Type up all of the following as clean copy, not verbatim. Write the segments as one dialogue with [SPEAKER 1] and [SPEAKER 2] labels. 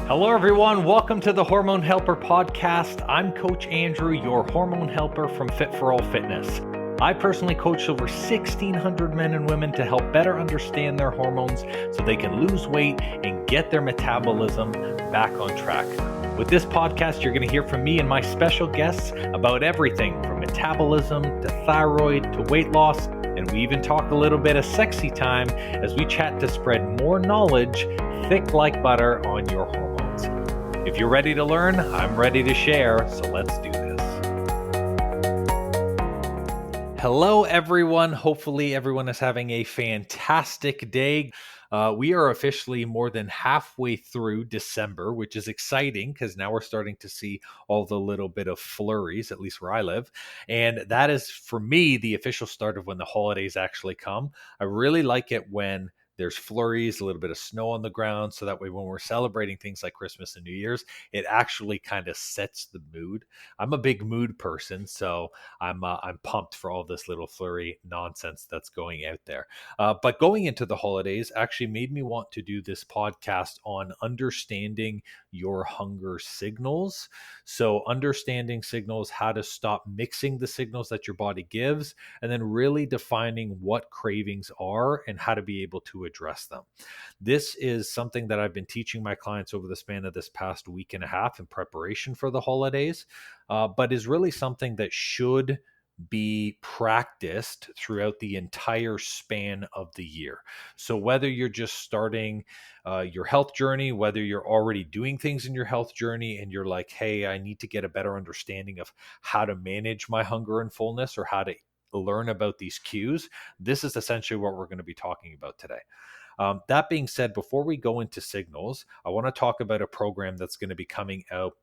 [SPEAKER 1] Hello, everyone. Welcome to the Hormone Helper podcast. I'm Coach Andrew, your hormone helper from Fit for All Fitness. I personally coach over 1,600 men and women to help better understand their hormones so they can lose weight and get their metabolism back on track. With this podcast, you're going to hear from me and my special guests about everything from metabolism to thyroid to weight loss. And we even talk a little bit of sexy time as we chat to spread more knowledge thick like butter on your hormones. If you're ready to learn, I'm ready to share, so let's do this. Hello, everyone. Hopefully, everyone is having a fantastic day. We are officially more than halfway through December, which is exciting because now we're starting to see all the little bit of flurries, at least where I live. And that is, for me, the official start of when the holidays actually come. I really like it when there's flurries, a little bit of snow on the ground, so that way when we're celebrating things like Christmas and New Year's, it actually kind of sets the mood. I'm a big mood person, so I'm pumped for all this little flurry nonsense that's going out there. But going into the holidays actually made me want to do this podcast on understanding your hunger signals. So understanding signals, how to stop mixing the signals that your body gives, and then really defining what cravings are and how to be able to address them. This is something that I've been teaching my clients over the span of this past week and a half in preparation for the holidays, but is really something that should be practiced throughout the entire span of the year. So whether you're just starting your health journey, whether you're already doing things in your health journey and you're like, hey, I need to get a better understanding of how to manage my hunger and fullness or how to learn about these cues, this is essentially what we're going to be talking about today. That being said, before we go into signals, I want to talk about a program that's going to be coming out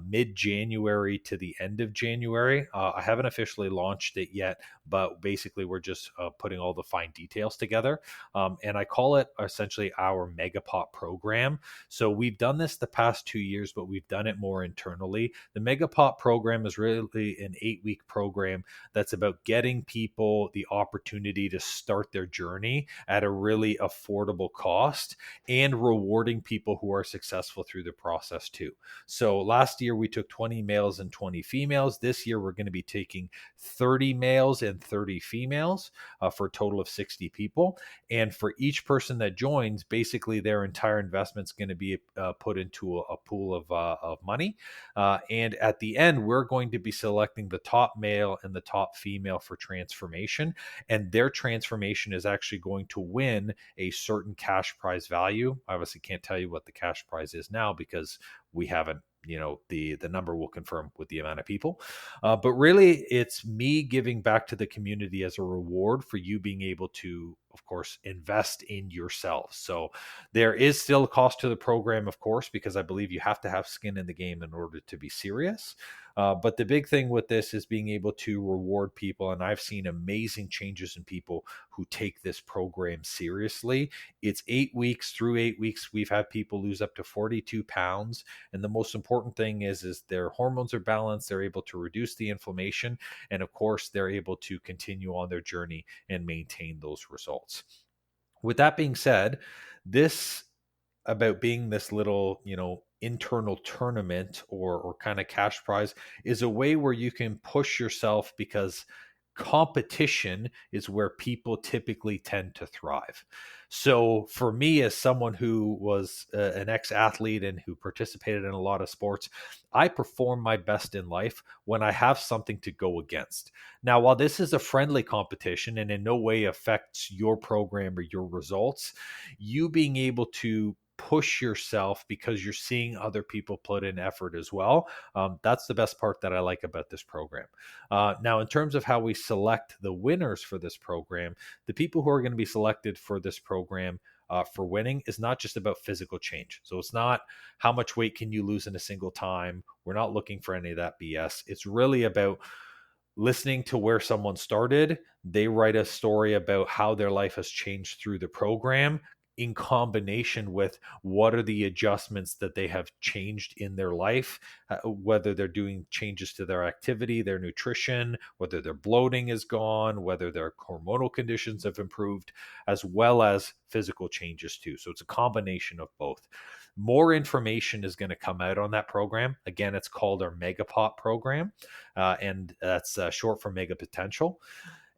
[SPEAKER 1] mid-January to the end of January. I haven't officially launched it yet, but basically we're just putting all the fine details together. And I call it essentially our Megapot program. So we've done this the past 2 years, but we've done it more internally. The Megapot program is really an 8-week program that's about getting people the opportunity to start their journey at a really affordable cost and rewarding people who are successful through the process too. So last year we took 20 males and 20 females. This year we're going to be taking 30 males and 30 females for a total of 60 people. And for each person that joins, basically their entire investment is going to be put into a pool of money. And at the end, we're going to be selecting the top male and the top female for transformation. And their transformation is actually going to win a certain cash prize value. I obviously can't tell you what the cash prize is now because we haven't, the number will confirm with the amount of people. But really, it's me giving back to the community as a reward for you being able to, of course, invest in yourself. So there is still a cost to the program, of course, because I believe you have to have skin in the game in order to be serious. But the big thing with this is being able to reward people. And I've seen amazing changes in people who take this program seriously. It's 8 weeks. Through 8 weeks, we've had people lose up to 42 pounds. And the most important thing is their hormones are balanced. They're able to reduce the inflammation. And of course, they're able to continue on their journey and maintain those results. With that being said, this about being this little, internal tournament or kind of cash prize is a way where you can push yourself because competition is where people typically tend to thrive. So for me, as someone who was an ex-athlete and who participated in a lot of sports, I perform my best in life when I have something to go against. Now, while this is a friendly competition and in no way affects your program or your results, you being able to push yourself because you're seeing other people put in effort as well. That's the best part that I like about this program. Now, in terms of how we select the winners for this program, the people who are going to be selected for this program for winning is not just about physical change. So it's not how much weight can you lose in a single time. We're not looking for any of that BS. It's really about listening to where someone started. They write a story about how their life has changed through the program, in combination with what are the adjustments that they have changed in their life, whether they're doing changes to their activity, their nutrition, whether their bloating is gone, whether their hormonal conditions have improved, as well as physical changes too. So it's a combination of both. More information is going to come out on that program. Again, it's called our Megapot program, and that's short for Mega Potential.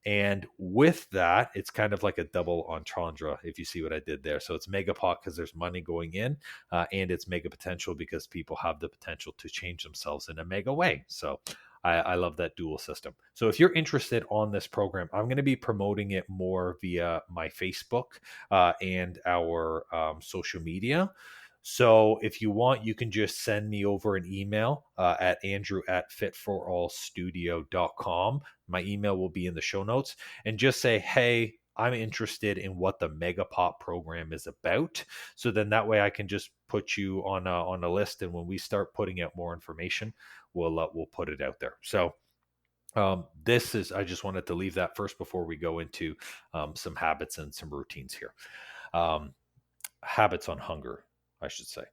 [SPEAKER 1] And with that, it's kind of like a double entendre, if you see what I did there. So it's Megapot because there's money going in, and it's Mega Potential because people have the potential to change themselves in a mega way. So I love that dual system. So if you're interested on this program, I'm going to be promoting it more via my Facebook and our social media. So if you want, you can just send me over an email at andrew@fitforallstudio.com. My email will be in the show notes, and just say, hey, I'm interested in what the Megapop program is about. So then that way I can just put you on a list. And when we start putting out more information, we'll put it out there. So I just wanted to leave that first before we go into some habits and some routines here. Habits on hunger, I should say.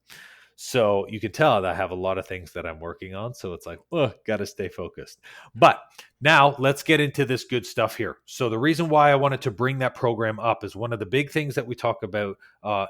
[SPEAKER 1] So you can tell that I have a lot of things that I'm working on. So it's like, oh, got to stay focused. But now let's get into this good stuff here. So the reason why I wanted to bring that program up is one of the big things that we talk about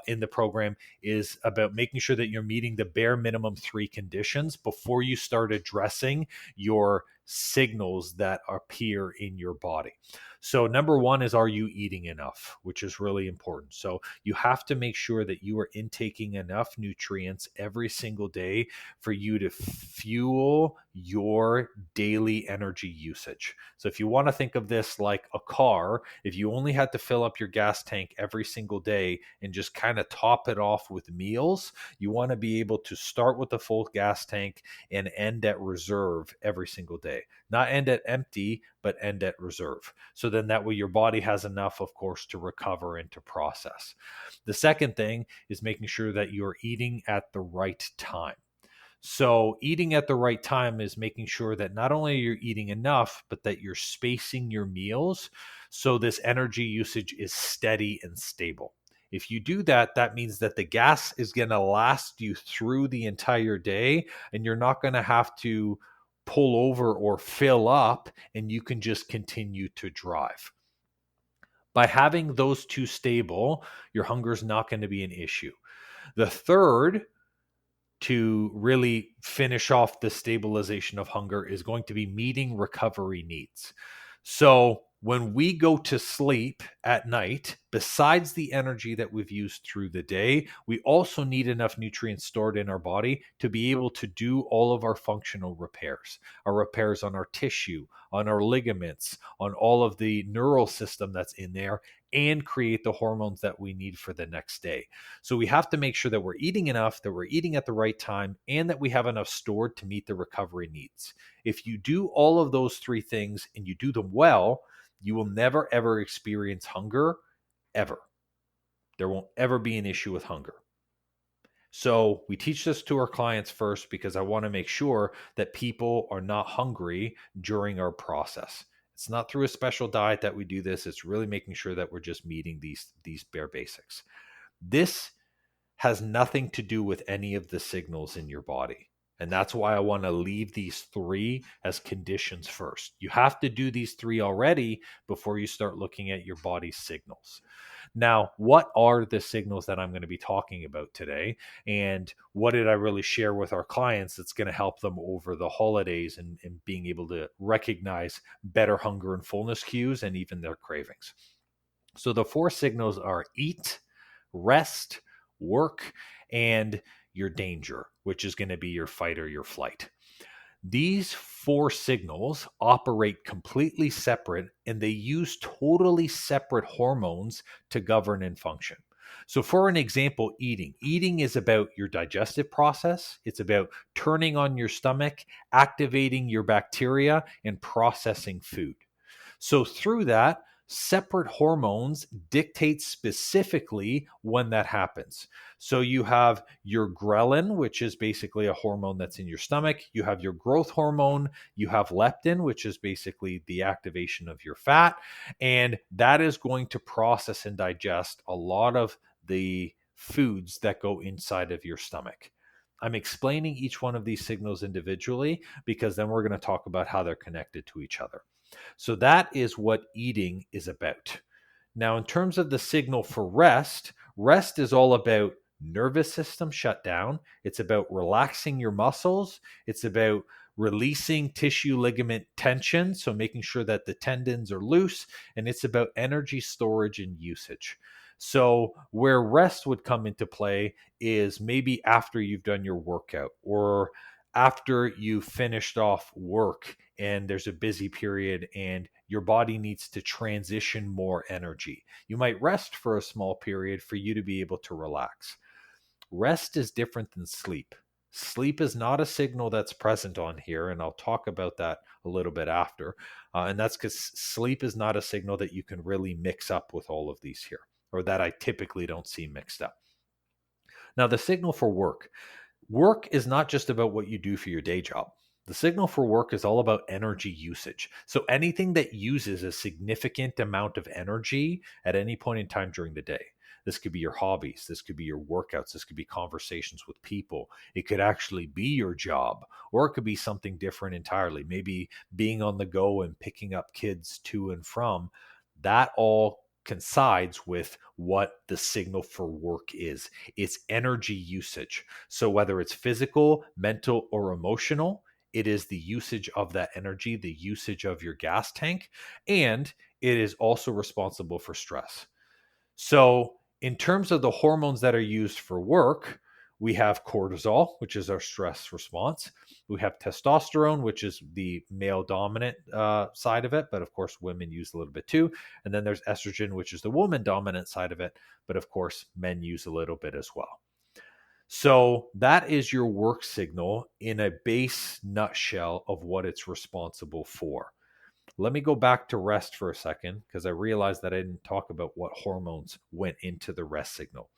[SPEAKER 1] in the program is about making sure that you're meeting the bare minimum 3 conditions before you start addressing your signals that appear in your body. So number 1 is, are you eating enough, which is really important. So you have to make sure that you are intaking enough nutrients every single day for you to fuel your daily energy usage. So if you want to think of this like a car, if you only had to fill up your gas tank every single day and just kind of top it off with meals, you want to be able to start with a full gas tank and end at reserve every single day. Not end at empty, but end at reserve. So then that way your body has enough, of course, to recover and to process. The second thing is making sure that you're eating at the right time. So eating at the right time is making sure that not only you're eating enough, but that you're spacing your meals so this energy usage is steady and stable. If you do that, that means that the gas is going to last you through the entire day, and you're not going to have to pull over or fill up, and you can just continue to drive. By having those 2 stable, your hunger is not going to be an issue. The third, to really finish off the stabilization of hunger, is going to be meeting recovery needs. So when we go to sleep at night, besides the energy that we've used through the day, we also need enough nutrients stored in our body to be able to do all of our functional repairs, our repairs on our tissue, on our ligaments, on all of the neural system that's in there, and create the hormones that we need for the next day. So we have to make sure that we're eating enough, that we're eating at the right time, and that we have enough stored to meet the recovery needs. If you do all of those 3 things and you do them well, you will never, ever experience hunger, ever. There won't ever be an issue with hunger. So we teach this to our clients first because I want to make sure that people are not hungry during our process. It's not through a special diet that we do this. It's really making sure that we're just meeting these bare basics. This has nothing to do with any of the signals in your body. And that's why I want to leave these 3 as conditions first. You have to do these 3 already before you start looking at your body's signals. Now, what are the signals that I'm going to be talking about today? And what did I really share with our clients that's going to help them over the holidays and being able to recognize better hunger and fullness cues and even their cravings? So the 4 signals are eat, rest, work, and your danger, which is going to be your fight or your flight. These 4 signals operate completely separate, and they use totally separate hormones to govern and function. So for an example, eating is about your digestive process. It's about turning on your stomach, activating your bacteria, and processing food. So through that, separate hormones dictate specifically when that happens. So you have your ghrelin, which is basically a hormone that's in your stomach. You have your growth hormone. You have leptin, which is basically the activation of your fat. And that is going to process and digest a lot of the foods that go inside of your stomach. I'm explaining each one of these signals individually because then we're going to talk about how they're connected to each other. So that is what eating is about. Now, in terms of the signal for rest, rest is all about nervous system shutdown. It's about relaxing your muscles. It's about releasing tissue ligament tension, so making sure that the tendons are loose, and it's about energy storage and usage. So, where rest would come into play is maybe after you've done your workout or after you've finished off work and there's a busy period and your body needs to transition more energy. You might rest for a small period for you to be able to relax. Rest is different than sleep. Sleep is not a signal that's present on here, and I'll talk about that a little bit after. And that's because sleep is not a signal that you can really mix up with all of these here, or that I typically don't see mixed up. Now, the signal for work. Work is not just about what you do for your day job. The signal for work is all about energy usage. So anything that uses a significant amount of energy at any point in time during the day. This could be your hobbies. This could be your workouts. This could be conversations with people. It could actually be your job, or it could be something different entirely. Maybe being on the go and picking up kids to and from. That all coincides with what the signal for work is. It's energy usage. So whether it's physical, mental, or emotional, it is the usage of that energy, the usage of your gas tank, and it is also responsible for stress. So, in terms of the hormones that are used for work, we have cortisol, which is our stress response. We have testosterone, which is the male dominant side of it, but of course, women use a little bit too. And then there's estrogen, which is the woman dominant side of it, but of course, men use a little bit as well. So, that is your work signal in a base nutshell of what it's responsible for. Let me go back to rest for a second because I realized that I didn't talk about what hormones went into the rest signal.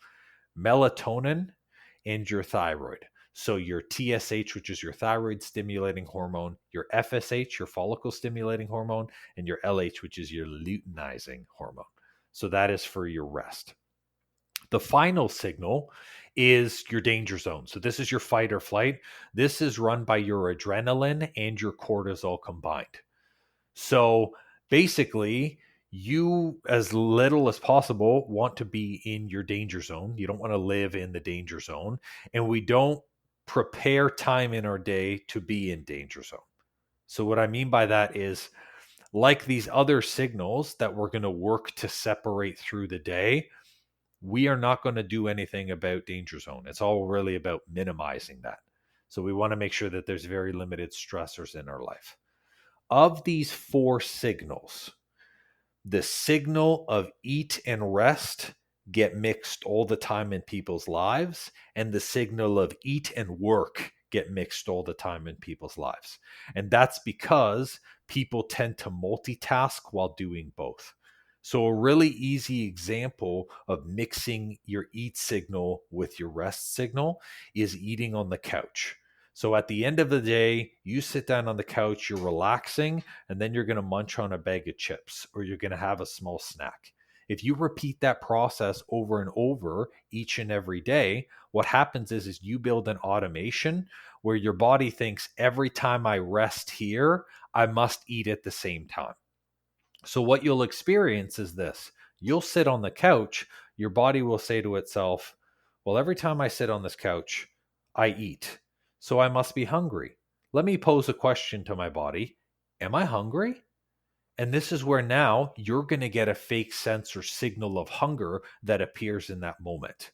[SPEAKER 1] Melatonin and your thyroid. So your TSH, which is your thyroid stimulating hormone, your FSH, your follicle stimulating hormone, and your LH, which is your luteinizing hormone. So that is for your rest. The final signal is your danger zone. So this is your fight or flight. This is run by your adrenaline and your cortisol combined. So basically, you, as little as possible, want to be in your danger zone. You don't want to live in the danger zone. And we don't prepare time in our day to be in danger zone. So what I mean by that is, like these other signals that we're going to work to separate through the day, we are not going to do anything about danger zone. It's all really about minimizing that. So we want to make sure that there's very limited stressors in our life. Of these four signals, the signal of eat and rest get mixed all the time in people's lives, and the signal of eat and work get mixed all the time in people's lives. And that's because people tend to multitask while doing both. So a really easy example of mixing your eat signal with your rest signal is eating on the couch. So at the end of the day, you sit down on the couch, you're relaxing, and then you're going to munch on a bag of chips or you're going to have a small snack. If you repeat that process over and over each and every day, what happens is you build an automation where your body thinks every time I rest here, I must eat at the same time. So what you'll experience is this. You'll sit on the couch, your body will say to itself, well, every time I sit on this couch, I eat. So I must be hungry. Let me pose a question to my body. Am I hungry? And this is where now you're going to get a fake sense or signal of hunger that appears in that moment.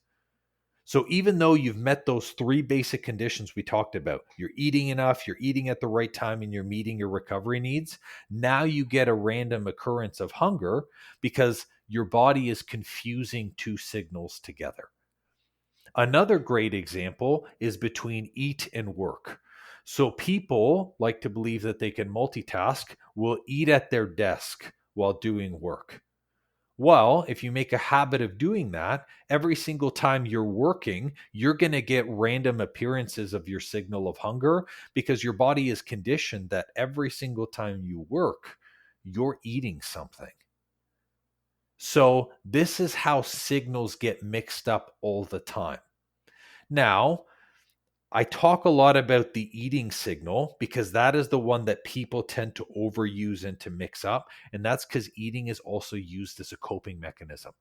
[SPEAKER 1] So even though you've met those three basic conditions we talked about, you're eating enough, you're eating at the right time, and you're meeting your recovery needs, now you get a random occurrence of hunger because your body is confusing two signals together. Another great example is between eat and work. So people like to believe that they can multitask, will eat at their desk while doing work. Well, if you make a habit of doing that, every single time you're working, you're going to get random appearances of your signal of hunger because your body is conditioned that every single time you work, you're eating something. So this is how signals get mixed up all the time. Now, I talk a lot about the eating signal because that is the one that people tend to overuse and to mix up. And that's because eating is also used as a coping mechanism.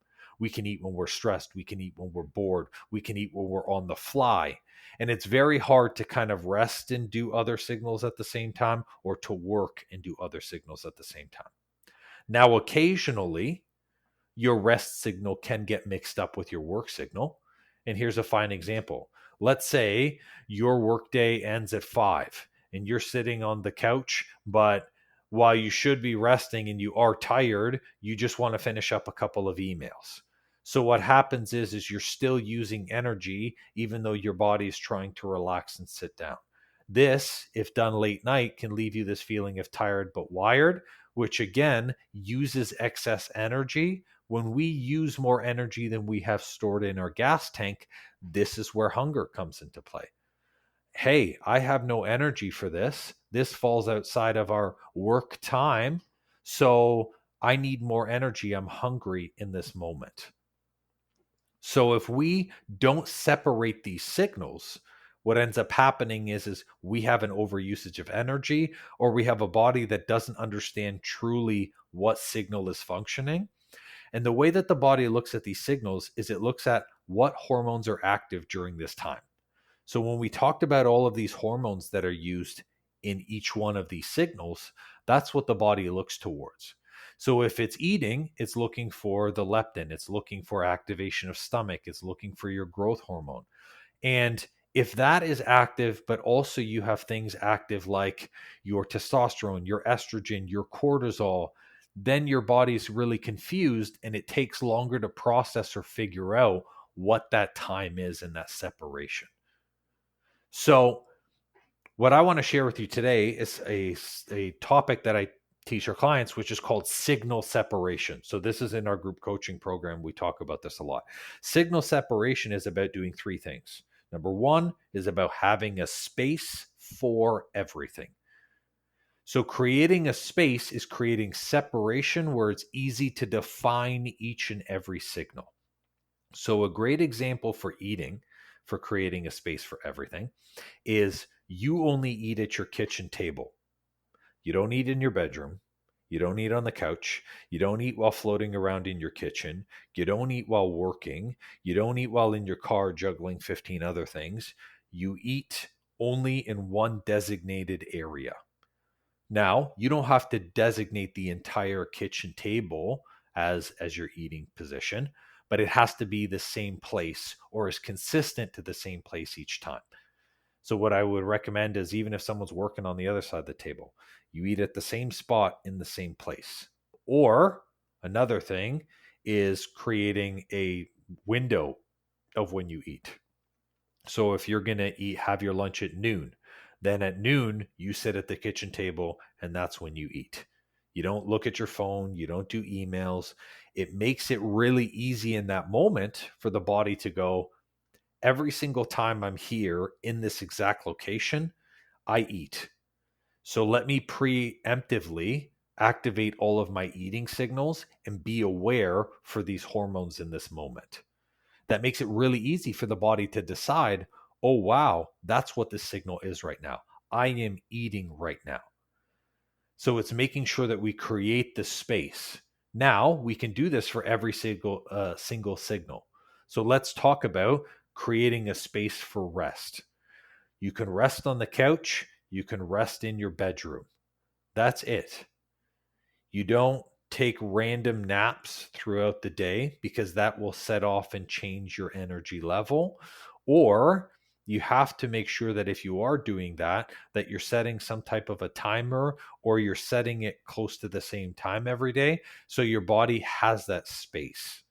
[SPEAKER 1] We can eat when we're stressed. We can eat when we're bored. We can eat when we're on the fly. And it's very hard to kind of rest and do other signals at the same time, or to work and do other signals at the same time. Now, occasionally, your rest signal can get mixed up with your work signal. And here's a fine example. Let's say your workday ends at 5 and you're sitting on the couch, but while you should be resting and you are tired, you just want to finish up a couple of emails. So what happens is you're still using energy even though your body is trying to relax and sit down. This, if done late night, can leave you this feeling of tired but wired, which again uses excess energy. When we use more energy than we have stored in our gas tank, this is where hunger comes into play. Hey, I have no energy for this. This falls outside of our work time. So I need more energy. I'm hungry in this moment. So if we don't separate these signals, what ends up happening is we have an overusage of energy, or we have a body that doesn't understand truly what signal is functioning. And the way that the body looks at these signals is it looks at what hormones are active during this time. So when we talked about all of these hormones that are used in each one of these signals, that's what the body looks towards. So if it's eating, it's looking for the leptin, it's looking for activation of stomach, it's looking for your growth hormone. And if that is active, but also you have things active like your testosterone, your estrogen, your cortisol, then your body's really confused and it takes longer to process or figure out what that time is in that separation. So, what I want to share with you today is a topic that I teach our clients, which is called signal separation. So, this is in our group coaching program. We talk about this a lot. Signal separation is about doing three things. Number one is about having a space for everything. So creating a space is creating separation where it's easy to define each and every signal. So a great example for eating, for creating a space for everything, is you only eat at your kitchen table. You don't eat in your bedroom. You don't eat on the couch. You don't eat while floating around in your kitchen. You don't eat while working. You don't eat while in your car juggling 15 other things. You eat only in one designated area. Now, you don't have to designate the entire kitchen table as your eating position, but it has to be the same place or is consistent to the same place each time. So what I would recommend is even if someone's working on the other side of the table, you eat at the same spot in the same place. Or another thing is creating a window of when you eat. So if you're going to have your lunch at noon, then at noon you sit at the kitchen table and that's when you eat. You don't look at your phone, you don't do emails. It makes it really easy in that moment for the body to go, every single time I'm here in this exact location, I eat. So let me preemptively activate all of my eating signals and be aware for these hormones in this moment. That makes it really easy for the body to decide, oh, wow, that's what this signal is right now. I am eating right now. So it's making sure that we create the space. Now we can do this for every single signal. So let's talk about creating a space for rest. You can rest on the couch. You can rest in your bedroom. That's it. You don't take random naps throughout the day because that will set off and change your energy level. Or you have to make sure that if you are doing that, that you're setting some type of a timer or you're setting it close to the same time every day so your body has that space.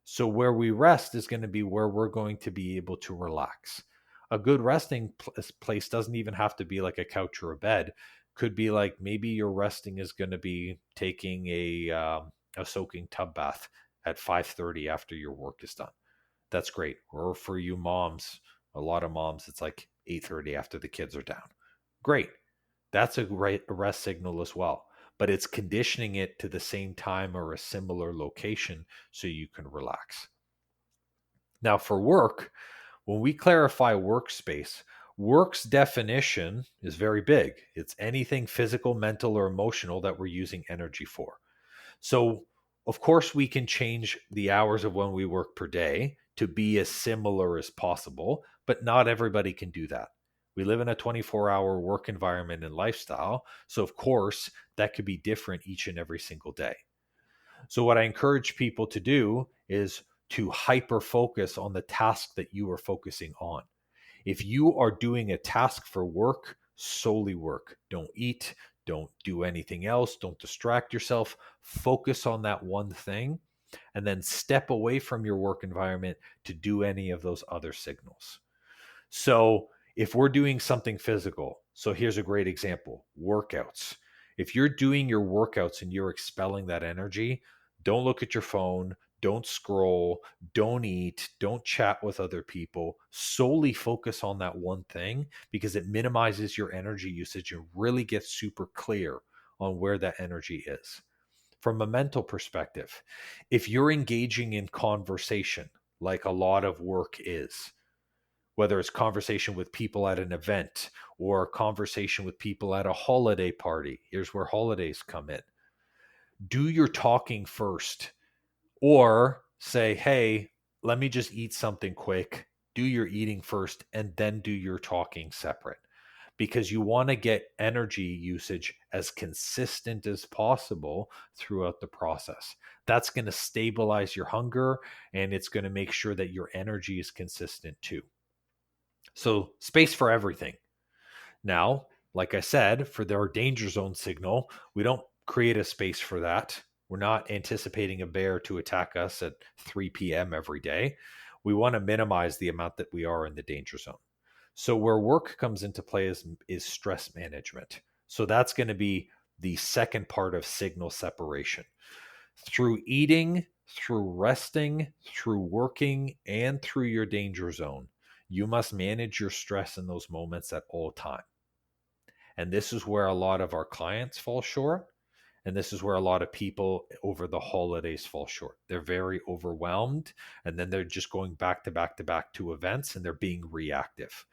[SPEAKER 1] So where we rest is going to be where we're going to be able to relax. A good resting place doesn't even have to be like a couch or a bed. Could be like maybe your resting is going to be taking a soaking tub bath at 5:30 after your work is done. That's great. Or for you moms, a lot of moms, it's like 8:30 after the kids are down. Great. That's a great rest signal as well. But it's conditioning it to the same time or a similar location so you can relax. Now, for work, when we clarify workspace, work's definition is very big. It's anything physical, mental, or emotional that we're using energy for. So Of course, we can change the hours of when we work per day to be as similar as possible, but not everybody can do that. We live in a 24-hour work environment and lifestyle. So, of course, that could be different each and every single day. So, what I encourage people to do is to hyper focus on the task that you are focusing on. If you are doing a task for work, solely work. Don't eat, don't do anything else, don't distract yourself. Focus on that one thing and then step away from your work environment to do any of those other signals. So, if we're doing something physical, so here's a great example: workouts. If you're doing your workouts and you're expelling that energy, don't look at your phone, don't scroll, don't eat, don't chat with other people. Solely focus on that one thing because it minimizes your energy usage and really gets super clear on where that energy is. From a mental perspective, if you're engaging in conversation, like a lot of work is, whether it's conversation with people at an event or conversation with people at a holiday party. Here's where holidays come in. Do your talking first, or say, hey, let me just eat something quick. Do your eating first and then do your talking separate, because you want to get energy usage as consistent as possible throughout the process. That's going to stabilize your hunger and it's going to make sure that your energy is consistent too. So, space for everything. Now, like I said, for our danger zone signal, we don't create a space for that. We're not anticipating a bear to attack us at 3 p.m. every day. We want to minimize the amount that we are in the danger zone. So, where work comes into play is stress management. So, that's going to be the second part of signal separation. Through eating, through resting, through working, and through your danger zone, you must manage your stress in those moments at all time. And this is where a lot of our clients fall short. And this is where a lot of people over the holidays fall short. They're very overwhelmed. And then they're just going back to back to back to events and they're being reactive.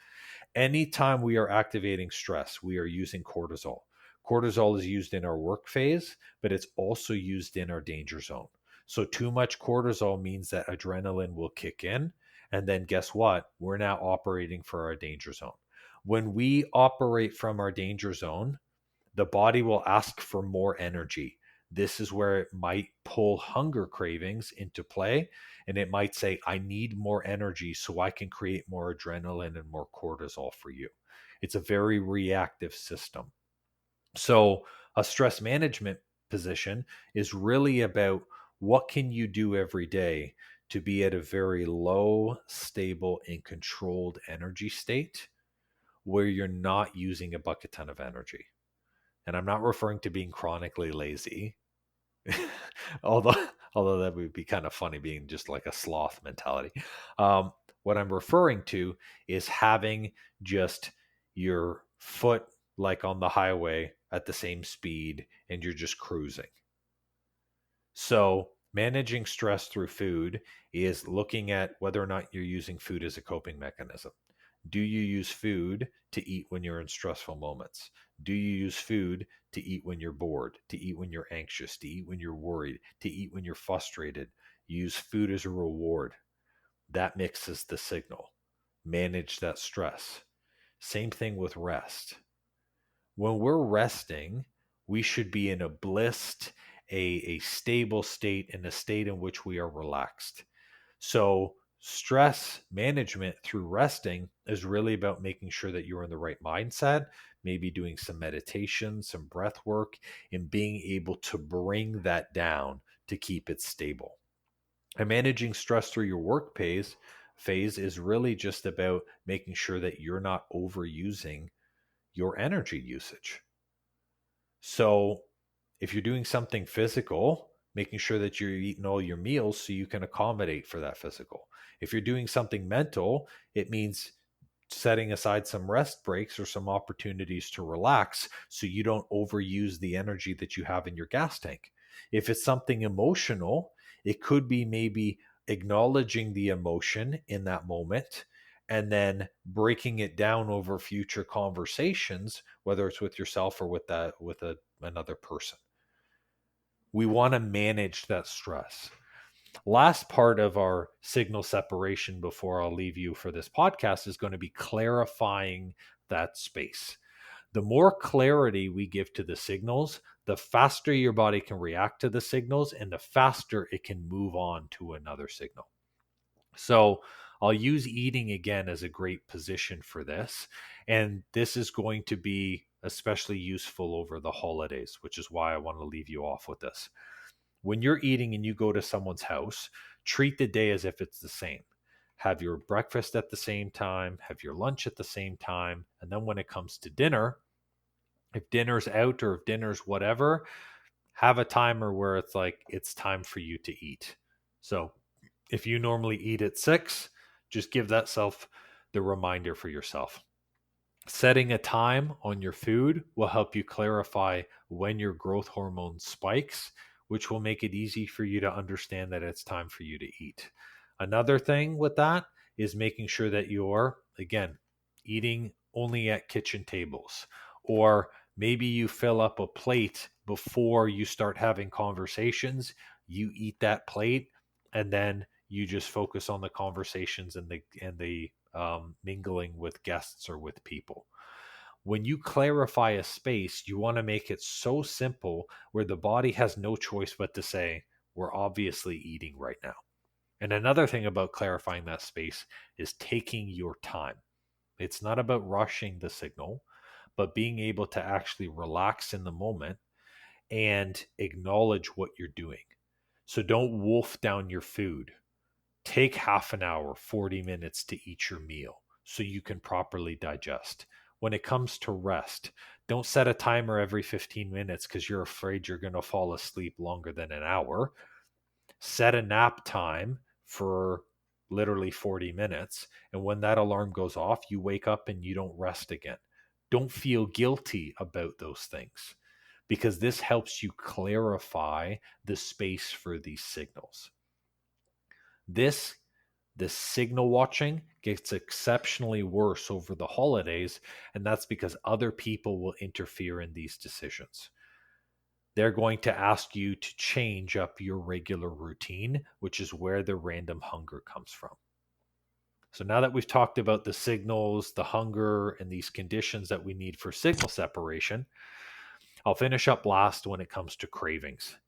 [SPEAKER 1] Anytime we are activating stress, we are using cortisol. Cortisol is used in our work phase, but it's also used in our danger zone. So, too much cortisol means that adrenaline will kick in. And then, guess what? We're now operating for our danger zone. When we operate from our danger zone, the body will ask for more energy. This is where it might pull hunger cravings into play. And it might say, I need more energy so I can create more adrenaline and more cortisol for you. It's a very reactive system. So, a stress management position is really about what can you do every day to be at a very low, stable, and controlled energy state where you're not using a bucket ton of energy. And I'm not referring to being chronically lazy, although although that would be kind of funny being just like a sloth mentality. Um, what I'm referring to is having just your foot like on the highway at the same speed and you're just cruising. So managing stress through food is looking at whether or not you're using food as a coping mechanism. Do you use food to eat when you're in stressful moments? Do you use food to eat when you're bored, to eat when you're anxious, to eat when you're worried, to eat when you're frustrated? Use food as a reward. That mixes the signal. Manage that stress. Same thing with rest. When we're resting, we should be in a blissed, a stable state, in a state in which we are relaxed. So, stress management through resting is really about making sure that you're in the right mindset, maybe doing some meditation, some breath work, and being able to bring that down to keep it stable. And managing stress through your work phase is really just about making sure that you're not overusing your energy usage. So, if you're doing something physical, making sure that you're eating all your meals so you can accommodate for that physical. If you're doing something mental, it means setting aside some rest breaks or some opportunities to relax so you don't overuse the energy that you have in your gas tank. If it's something emotional, it could be maybe acknowledging the emotion in that moment and then breaking it down over future conversations, whether it's with yourself or with another person. We want to manage that stress. Last part of our signal separation before I'll leave you for this podcast is going to be clarifying that space. The more clarity we give to the signals, the faster your body can react to the signals and the faster it can move on to another signal. So I'll use eating again as a great position for this. And this is going to be especially useful over the holidays, which is why I want to leave you off with this. When you're eating and you go to someone's house, treat the day as if it's the same. Have your breakfast at the same time, have your lunch at the same time. And then when it comes to dinner, if dinner's out or if dinner's whatever, have a timer where it's like, it's time for you to eat. So if you normally eat at 6, just give that self the reminder for yourself. Setting a time on your food will help you clarify when your growth hormone spikes, which will make it easy for you to understand that it's time for you to eat. Another thing with that is making sure that you're, again, eating only at kitchen tables, or maybe you fill up a plate before you start having conversations. You eat that plate and then you just focus on the conversations and the mingling with guests or with people. When you clarify a space, you want to make it so simple where the body has no choice but to say, we're obviously eating right now. And another thing about clarifying that space is taking your time. It's not about rushing the signal, but being able to actually relax in the moment and acknowledge what you're doing. So don't wolf down your food. Take half an hour, 40 minutes to eat your meal so you can properly digest. When it comes to rest, don't set a timer every 15 minutes because you're afraid you're going to fall asleep longer than an hour. Set a nap time for literally 40 minutes. And when that alarm goes off, you wake up and you don't rest again. Don't feel guilty about those things because this helps you clarify the space for these signals. The signal watching gets exceptionally worse over the holidays, and that's because other people will interfere in these decisions. They're going to ask you to change up your regular routine, which is where the random hunger comes from. So now that we've talked about the signals, the hunger, and these conditions that we need for signal separation, I'll finish up last when it comes to cravings.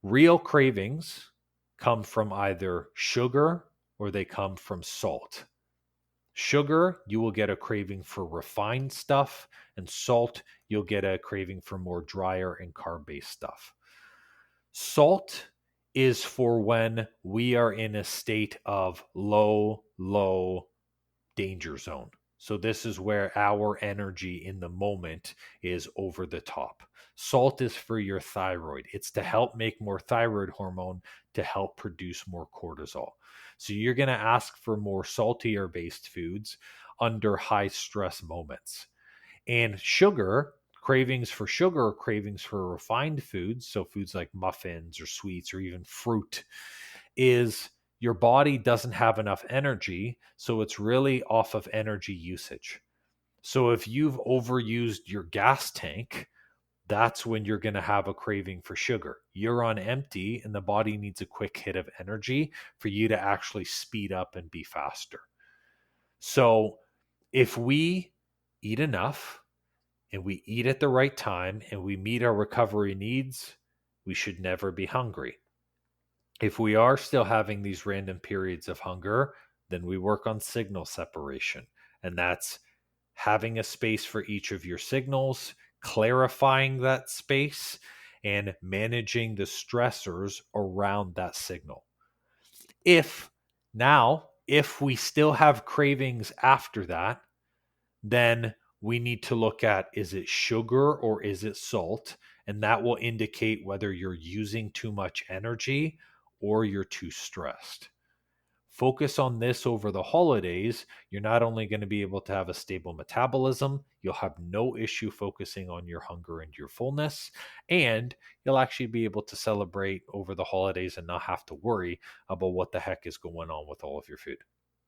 [SPEAKER 1] Real cravings come from either sugar or they come from salt. Sugar, you will get a craving for refined stuff, and salt, you'll get a craving for more drier and carb-based stuff. Salt is for when we are in a state of low danger zone. So this is where our energy in the moment is over the top. Salt is for your thyroid. It's to help make more thyroid hormone to help produce more cortisol. So you're going to ask for more saltier based foods under high stress moments. And sugar, cravings for sugar, cravings for refined foods, so foods like muffins or sweets or even fruit, is your body doesn't have enough energy, so it's really off of energy usage. So if you've overused your gas tank, that's when you're going to have a craving for sugar. You're on empty and the body needs a quick hit of energy for you to actually speed up and be faster. So if we eat enough and we eat at the right time and we meet our recovery needs, we should never be hungry. If we are still having these random periods of hunger, then we work on signal separation. And that's having a space for each of your signals, clarifying that space, and managing the stressors around that signal. If we still have cravings after that, then we need to look at, is it sugar or is it salt? And that will indicate whether you're using too much energy or you're too stressed. Focus on this over the holidays. You're not only going to be able to have a stable metabolism, you'll have no issue focusing on your hunger and your fullness, and you'll actually be able to celebrate over the holidays and not have to worry about what the heck is going on with all of your food.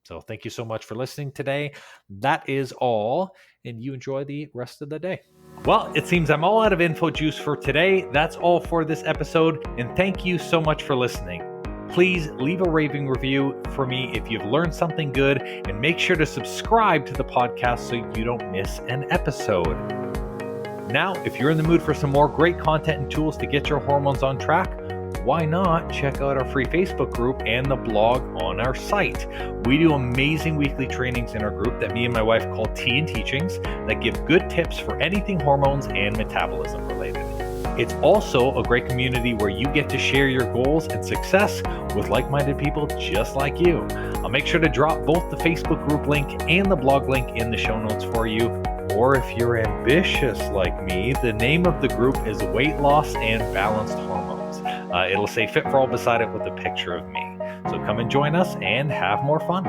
[SPEAKER 1] So thank you so much for listening today. That is all, and you enjoy the rest of the day. Well, it seems I'm all out of info juice for today. That's all for this episode, and thank you so much for listening. Please leave a raving review for me if you've learned something good, and make sure to subscribe to the podcast so you don't miss an episode. Now, if you're in the mood for some more great content and tools to get your hormones on track, why not check out our free Facebook group and the blog on our site? We do amazing weekly trainings in our group that me and my wife call Tea and Teachings that give good tips for anything hormones and metabolism related. It's also a great community where you get to share your goals and success with like-minded people just like you. I'll make sure to drop both the Facebook group link and the blog link in the show notes for you. Or if you're ambitious like me, the name of the group is Weight Loss and Balanced Hormones. It'll say Fit for All beside it with a picture of me. So come and join us and have more fun.